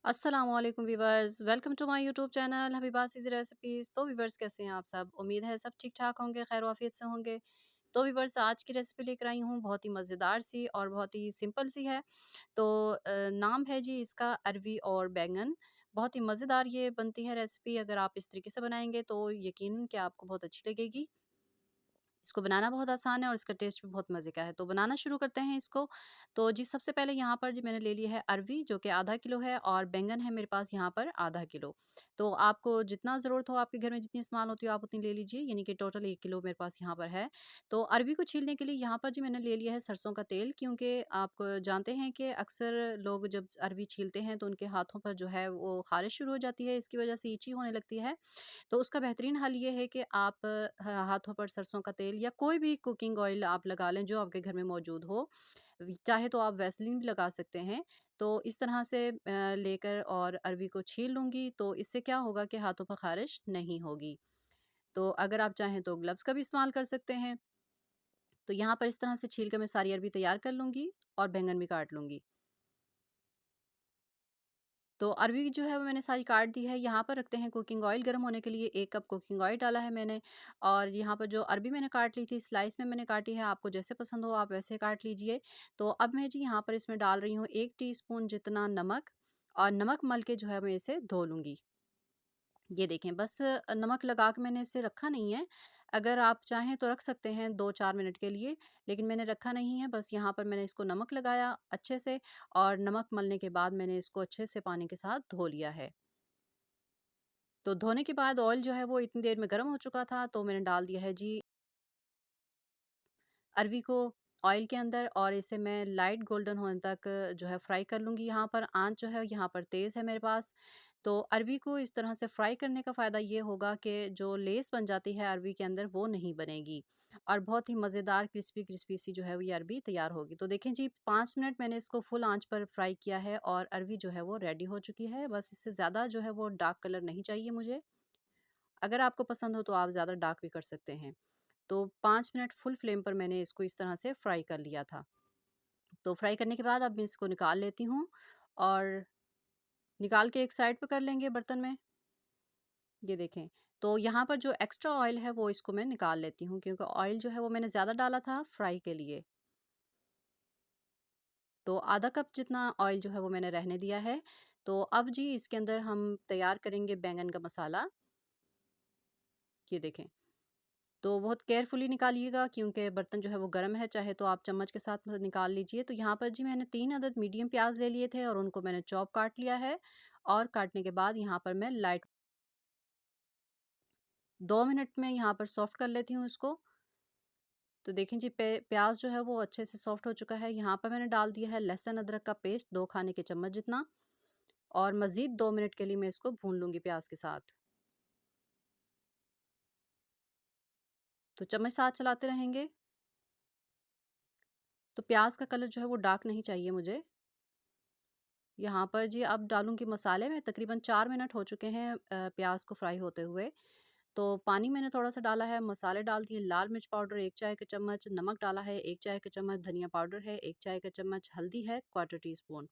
अस्सलाम वालेकुम viewers, welcome to my YouTube channel Habiba's easy recipes. तो वीवर्स, कैसे हैं आप सब? उम्मीद है सब ठीक ठाक होंगे, खैर वाफियत से होंगे। तो वीवर्स, आज की रेसिपी लेकर आई हूँ बहुत ही मज़ेदार सी और बहुत ही सिंपल सी है। तो नाम है जी इसका अरवी और बैंगन। बहुत ही मज़ेदार ये बनती है रेसिपी। अगर आप इस तरीके से बनाएंगे तो यकीनन कि आपको बहुत अच्छी लगेगी। इसको बनाना बहुत आसान है और इसका टेस्ट भी बहुत मज़े का है। तो बनाना शुरू करते हैं इसको। तो जी, सबसे पहले यहाँ पर जी मैंने ले लिया है अरवी, जो कि आधा किलो है, और बैंगन है मेरे पास यहाँ पर आधा किलो। तो आपको जितना ज़रूरत हो, आपके घर में जितनी इस्तेमाल होती हो, आप उतनी ले लीजिए, यानी कि टोटल 1 किलो मेरे पास यहाँ पर है। तो अरवी को छीलने के लिए यहाँ पर जी मैंने ले लिया है सरसों का तेल, क्योंकि आप जानते हैं कि अक्सर लोग जब अरवी छीलते हैं तो उनके हाथों पर जो है वो ख़ारिश शुरू हो जाती है, इसकी वजह से इची होने लगती है। तो उसका बेहतरीन हल ये है कि आप हाथों पर सरसों का तेल या कोई भी कुकिंग ऑयल आप लगा लें जो आपके घर में मौजूद हो। चाहे तो आप वैसलीन भी लगा सकते हैं। तो इस तरह से लेकर और अरवी को छील लूँगी, तो इससे क्या होगा कि हाथों पर ख़ारिश नहीं होगी। तो अगर आप चाहें तो ग्लव्स का भी इस्तेमाल कर सकते हैं। तो यहाँ पर इस तरह से छील कर मैं सारी अरवी तैयार कर लूँगी और बैंगन भी काट लूँगी। तो अरवी जो है वो मैंने सारी काट दी है। यहाँ पर रखते हैं कुकिंग ऑयल गर्म होने के लिए। 1 कप कुकिंग ऑयल डाला है मैंने, और यहाँ पर जो अरवी मैंने काट ली थी स्लाइस में मैंने काटी है। आपको जैसे पसंद हो आप वैसे काट लीजिए। तो अब मैं जी यहाँ पर इसमें डाल रही हूँ 1 टीस्पून जितना नमक, और नमक मल के जो है मैं इसे धो लूँगी। ये देखें, बस नमक लगा के मैंने इसे रखा नहीं है। अगर आप चाहें तो रख सकते हैं 2-4 मिनट के लिए, लेकिन मैंने रखा नहीं है। बस यहाँ पर मैंने इसको नमक लगाया अच्छे से, और नमक मलने के बाद मैंने इसको अच्छे से पानी के साथ धो लिया है। तो धोने के बाद ऑयल जो है वो इतनी देर में गर्म हो चुका था, तो मैंने डाल दिया है जी अरवी को ऑयल के अंदर, और इसे मैं लाइट गोल्डन होने तक जो है फ्राई कर लूँगी। यहाँ पर आंच जो है यहाँ पर तेज़ है मेरे पास। तो अरवी को इस तरह से फ्राई करने का फ़ायदा ये होगा कि जो लेस बन जाती है अरवी के अंदर वो नहीं बनेगी, और बहुत ही मज़ेदार क्रिस्पी क्रिस्पी सी जो है वो ये अरवी तैयार होगी। तो देखें जी, 5 मिनट मैंने इसको फुल आंच पर फ्राई किया है, और अरवी जो है वो रेडी हो चुकी है। बस इससे ज़्यादा जो है वो डार्क कलर नहीं चाहिए मुझे। अगर आपको पसंद हो तो आप ज़्यादा डार्क भी कर सकते हैं। तो 5 मिनट फुल फ्लेम पर मैंने इसको इस तरह से फ्राई कर लिया था। तो फ्राई करने के बाद अब मैं इसको निकाल लेती हूँ, और निकाल के एक साइड पे कर लेंगे बर्तन में। ये देखें, तो यहाँ पर जो एक्स्ट्रा ऑयल है वो इसको मैं निकाल लेती हूँ, क्योंकि ऑयल जो है वो मैंने ज़्यादा डाला था फ्राई के लिए। तो आधा कप जितना ऑयल जो है वो मैंने रहने दिया है। तो अब जी इसके अंदर हम तैयार करेंगे बैंगन का मसाला। ये देखें, तो बहुत केयरफुली निकालिएगा, क्योंकि बर्तन जो है वो गर्म है। चाहे तो आप चम्मच के साथ निकाल लीजिए। तो यहाँ पर जी मैंने 3 अदद मीडियम प्याज ले लिए थे, और उनको मैंने चॉप काट लिया है। और काटने के बाद यहाँ पर मैं लाइट 2 मिनट में यहाँ पर सॉफ्ट कर लेती हूँ इसको। तो देखें जी, प्याज जो है वो अच्छे से सॉफ्ट हो चुका है। यहाँ पर मैंने डाल दिया है लहसुन अदरक का पेस्ट 2 खाने के चम्मच जितना, और मज़ीद 2 मिनट के लिए मैं इसको भून लूँगी प्याज के साथ। तो चम्मच साथ चलाते रहेंगे। तो प्याज का कलर जो है वो डार्क नहीं चाहिए मुझे। यहाँ पर जी अब डालूँगी मसाले में। तकरीबन 4 मिनट हो चुके हैं प्याज को फ्राई होते हुए। तो पानी मैंने थोड़ा-सा डाला है, मसाले डाल दिए, लाल मिर्च पाउडर 1 चाय का चम्मच, नमक डाला है 1 चाय का चम्मच, धनिया पाउडर है 1 चाय का चम्मच, हल्दी है क्वार्टर टी स्पून।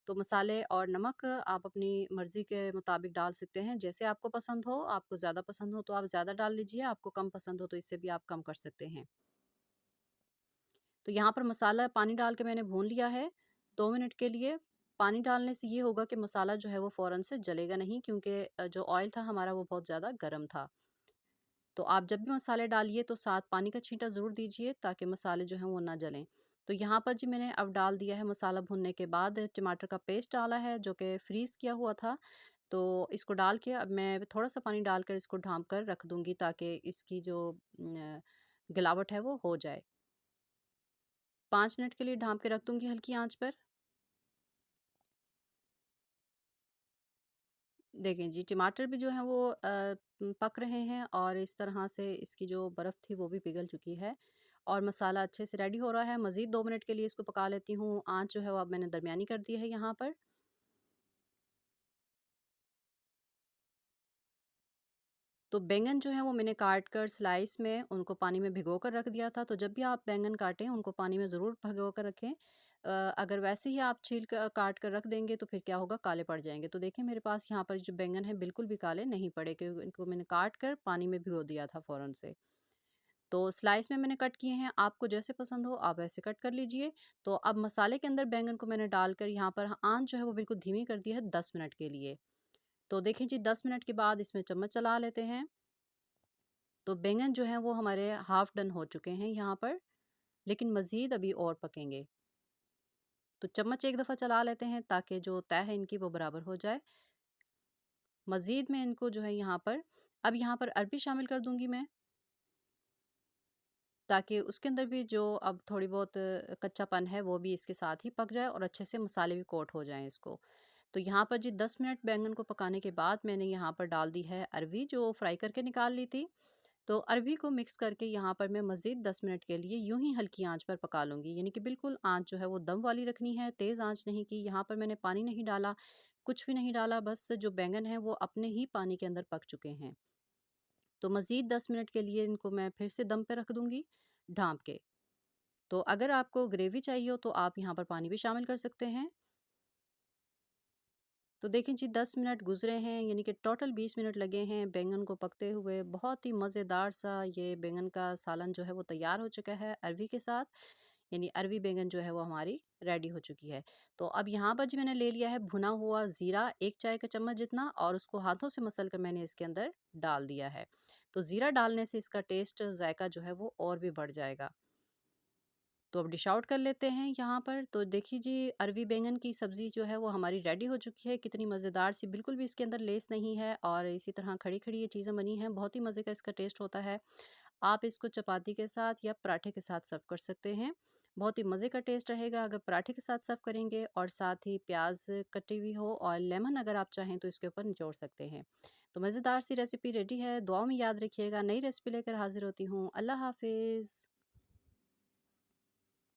तो मसाले और नमक आप अपनी मर्ज़ी के मुताबिक डाल सकते हैं, जैसे आपको पसंद हो। आपको ज़्यादा पसंद हो तो आप ज़्यादा डाल लीजिए, आपको कम पसंद हो तो इससे भी आप कम कर सकते हैं। तो यहाँ पर मसाला पानी डाल के मैंने भून लिया है 2 मिनट के लिए। पानी डालने से ये होगा कि मसाला जो है वो फ़ौरन से जलेगा नहीं, क्योंकि जो ऑयल था हमारा वो बहुत ज़्यादा गर्म था। तो आप जब भी मसाले डालिए तो साथ पानी का छींटा ज़रूर दीजिए, ताकि मसाले जो हैं वो ना जलें। तो यहाँ पर जी मैंने अब डाल दिया है मसाला भुनने के बाद टमाटर का पेस्ट डाला है, जो कि फ्रीज़ किया हुआ था। तो इसको डाल के अब मैं थोड़ा-सा पानी डालकर इसको ढाँप कर रख दूँगी, ताकि इसकी जो गलावट है वो हो जाए। 5 मिनट के लिए ढाँप के रख दूँगी हल्की आँच पर। देखें जी, टमाटर भी जो हैं वो पक रहे हैं, और इस तरह से इसकी जो बर्फ़ थी वो भी पिघल चुकी है, और मसाला अच्छे से रेडी हो रहा है। मज़ीद 2 मिनट के लिए इसको पका लेती हूँ। आँच जो है वो अब मैंने दरमियानी कर दी है यहाँ पर। तो बैंगन जो है वो मैंने काट कर स्लाइस में उनको पानी में भिगो कर रख दिया था। तो जब भी आप बैंगन काटें उनको पानी में ज़रूर भिगो कर रखें। अगर वैसे ही आप छील कर काट कर रख देंगे तो फिर क्या होगा, काले पड़ जाएँगे। तो देखिए मेरे पास यहाँ पर जो बैंगन है बिल्कुल भी काले नहीं पड़े, क्योंकि इनको मैंने काट कर पानी में भिगो दिया था फ़ौरन से। तो स्लाइस में मैंने कट किए हैं, आपको जैसे पसंद हो आप वैसे कट कर लीजिए। तो अब मसाले के अंदर बैंगन को मैंने डालकर यहाँ पर आँच जो है वो बिल्कुल धीमी कर दी है 10 मिनट के लिए। तो देखिए जी 10 मिनट के बाद इसमें चम्मच चला लेते हैं। तो बैंगन जो है वो हमारे हाफ़ डन हो चुके हैं यहाँ पर, लेकिन मज़ीद अभी और पकेंगे। तो चम्मच एक दफ़ा चला लेते हैं ताकि जो तह है इनकी वो बराबर हो जाए। मज़ीद मैं इनको जो है यहाँ पर अरबी शामिल कर दूँगी मैं, ताकि उसके अंदर भी जो अब थोड़ी बहुत कच्चापन है वो भी इसके साथ ही पक जाए और अच्छे से मसाले भी कोट हो जाएँ इसको। तो यहाँ पर जी 10 मिनट बैंगन को पकाने के बाद मैंने यहाँ पर डाल दी है अरबी जो फ्राई करके निकाल ली थी। तो अरबी को मिक्स करके यहाँ पर मैं मज़ीद 10 मिनट के लिए यूं ही हल्की आंच पर पका लूँगी, यानी कि बिल्कुल आंच जो है वो दम वाली रखनी है, तेज़ आंच नहीं की। यहाँ पर मैंने पानी नहीं डाला, कुछ भी नहीं डाला, बस जो बैंगन है वो अपने ही पानी के अंदर पक चुके हैं। तो मज़ीद 10 मिनट के लिए इनको मैं फिर से दम पे रख दूँगी ढाँप के। तो अगर आपको ग्रेवी चाहिए हो तो आप यहाँ पर पानी भी शामिल कर सकते हैं। तो देखें जी 10 मिनट गुज़रे हैं, यानी कि टोटल 20 मिनट लगे हैं बैंगन को पकते हुए। बहुत ही मज़ेदार सा ये बैंगन का सालन जो है वो तैयार हो चुका है अरवी के साथ, यानी अरवी बैंगन जो है वो हमारी रेडी हो चुकी है। तो अब यहाँ पर जी मैंने ले लिया है भुना हुआ ज़ीरा 1 चाय का चम्मच जितना, और उसको हाथों से मसल कर मैंने इसके अंदर डाल दिया है। तो ज़ीरा डालने से इसका टेस्ट ज़ायका जो है वो और भी बढ़ जाएगा। तो अब डिश आउट कर लेते हैं यहाँ पर। तो देखिए जी अरवी बैंगन की सब्ज़ी जो है वो हमारी रेडी हो चुकी है। कितनी मज़ेदार सी, बिल्कुल भी इसके अंदर लेस नहीं है और इसी तरह खड़ी-खड़ी ये चीज़ें बनी हैं। बहुत ही मज़े का इसका टेस्ट होता है। आप इसको चपाती के साथ या पराठे के साथ सर्व कर सकते हैं। बहुत ही मज़े का टेस्ट रहेगा अगर पराठे के साथ सर्व करेंगे, और साथ ही प्याज़ कटी हुई हो और लेमन अगर आप चाहें तो इसके ऊपर निचोड़ सकते हैं। तो मज़ेदार सी रेसिपी रेडी है। दुआओं में याद रखिएगा। नई रेसिपी लेकर हाज़िर होती हूँ। अल्लाह हाफ़िज़।